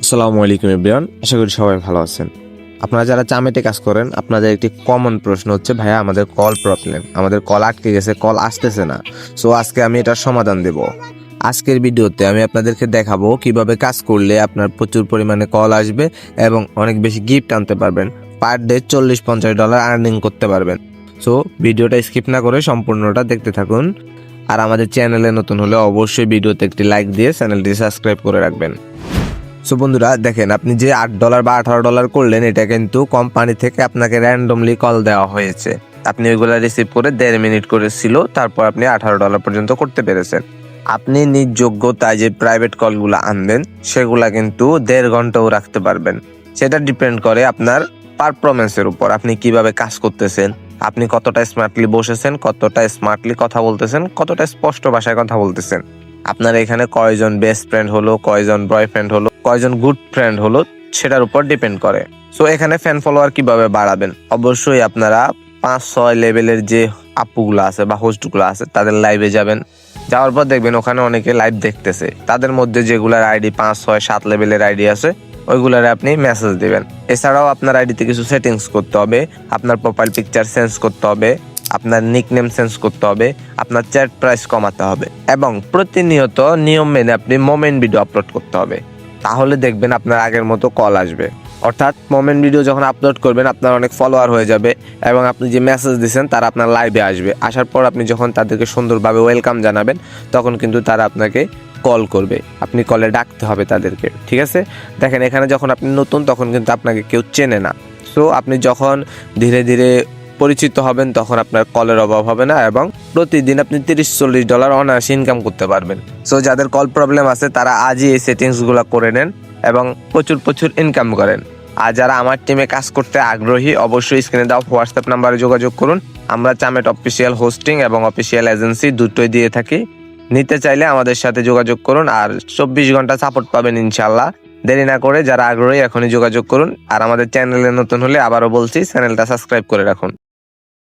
আসসালামু আলাইকুম এভরিওয়ান, আশা করি সবাই ভালো আছেন। আপনারা যারা চামেটে কাজ করেন, আপনাদের একটি কমন প্রশ্ন হচ্ছে, ভাইয়া আমাদের কল প্রবলেম, আমাদের কল আটকে গেছে, কল আসতেছে না। সো আজকে আমি এটার সমাধান দেব। আজকের ভিডিওতে আমি আপনাদেরকে দেখাবো কিভাবে কাজ করলে আপনার প্রচুর পরিমাণে কল আসবে এবং অনেক বেশি গিফট আনতে পারবেন। পার ডে $40-50 আর্নিং করতে পারবেন। সো ভিডিওটা স্কিপ না করে সম্পূর্ণটা দেখতে থাকুন। আর আমাদের চ্যানেলে নতুন হলে অবশ্যই ভিডিওতে একটি লাইক দিয়ে চ্যানেলটি সাবস্ক্রাইব করে রাখবেন। সো বন্ধুরা দেখেন, আপনি যে $8 বা $18 করলেন, এটা কিন্তু কোম্পানি থেকে আপনাকে র্যান্ডমলি কল দেওয়া হয়েছে। আপনি ওইগুলা রিসিভ করে 1.5 মিনিট করেছিল, তারপর আপনি $18 পর্যন্ত করতে পেরেছেন। আপনি নিজ যোগ্যতায় যে প্রাইভেট কলগুলো আনবেন, সেগুলা কিন্তু 1.5 ঘন্টাও রাখতে পারবেন। সেটা ডিপেন্ড করে আপনার পারফরমেন্সের উপর, আপনি কিভাবে কাজ করতেছেন, আপনি কতটা স্মার্টলি বসেছেন, কতটা স্মার্টলি কথা বলতেছেন, কতটা স্পষ্ট ভাষায় কথা বলতেছেন। আপনার এখানে কয়জন বেস্ট ফ্রেন্ড হলো, কয়জন বয়ফ্রেন্ড হলো, কয়জন গুড ফ্রেন্ড হলো, সেটার উপর ডিপেন্ড করে। সো এখানে ফ্যান ফলোয়ার কিভাবে বাড়াবেন, অবশ্যই আপনারা 5-6 লেভেলের যে আপুগুলো আছে বা হোস্টগুলো আছে তাদের লাইভে যাবেন। যাওয়ার পর দেখবেন ওখানে অনেকে লাইভ দেখতেছে, তাদের মধ্যে যেগুলার আইডি 5-6-7 লেভেলের আইডি আছে, ওইগুলারে আপনি মেসেজ দিবেন। এছাড়াও আপনার আইডিতে কিছু সেটিংস করতে হবে, আপনার প্রোফাইল পিকচার চেঞ্জ করতে হবে, আপনার নিকনেম চেঞ্জ করতে হবে, আপনার চ্যাট প্রাইস কমাতে হবে এবং প্রতিনিয়ত নিয়ম মেনে আপনি মোমেন্ট ভিডিও আপলোড করতে হবে। তাহলে দেখবেন আপনার আগের মতো কল আসবে। অর্থাৎ মোমেন্ট ভিডিও যখন আপলোড করবেন, আপনার অনেক ফলোয়ার হয়ে যাবে এবং আপনি যে মেসেজ দিচ্ছেন তারা আপনার লাইভে আসবে। আসার পর আপনি যখন তাদেরকে সুন্দরভাবে ওয়েলকাম জানাবেন, তখন কিন্তু তারা আপনাকে কল করবে। আপনি কলে ডাকতে হবে তাদেরকে, ঠিক আছে? দেখেন, এখানে যখন আপনি নতুন, তখন কিন্তু আপনাকে কেউ চেনে না। সো আপনি যখন ধীরে ধীরে পরিচিত হবেন, তখন আপনার কলের অভাব হবে না এবং প্রতিদিন আপনি $30-40 অনায়াসে ইনকাম করতে পারবেন। সো যাদের কল প্রবলেম আছে, তারা আজই এই সেটিংসগুলো করে নেন এবং প্রচুর ইনকাম করেন। আর যারা আমার টিমে কাজ করতে আগ্রহী, অবশ্যই স্ক্রিনে দেওয়া হোয়াটসঅ্যাপ নাম্বারে যোগাযোগ করুন। আমরা চামেট অফিসিয়াল হোস্টিং এবং অফিসিয়াল এজেন্সি দুটোই দিয়ে থাকি। নিতে চাইলে আমাদের সাথে যোগাযোগ করুন, আর 24 ঘন্টা সাপোর্ট পাবেন ইনশাল্লাহ। দেরি না করে যারা আগ্রহী, এখনই যোগাযোগ করুন। আর আমাদের চ্যানেলে নতুন হলে আবারও বলছি, চ্যানেলটা সাবস্ক্রাইব করে রাখুন।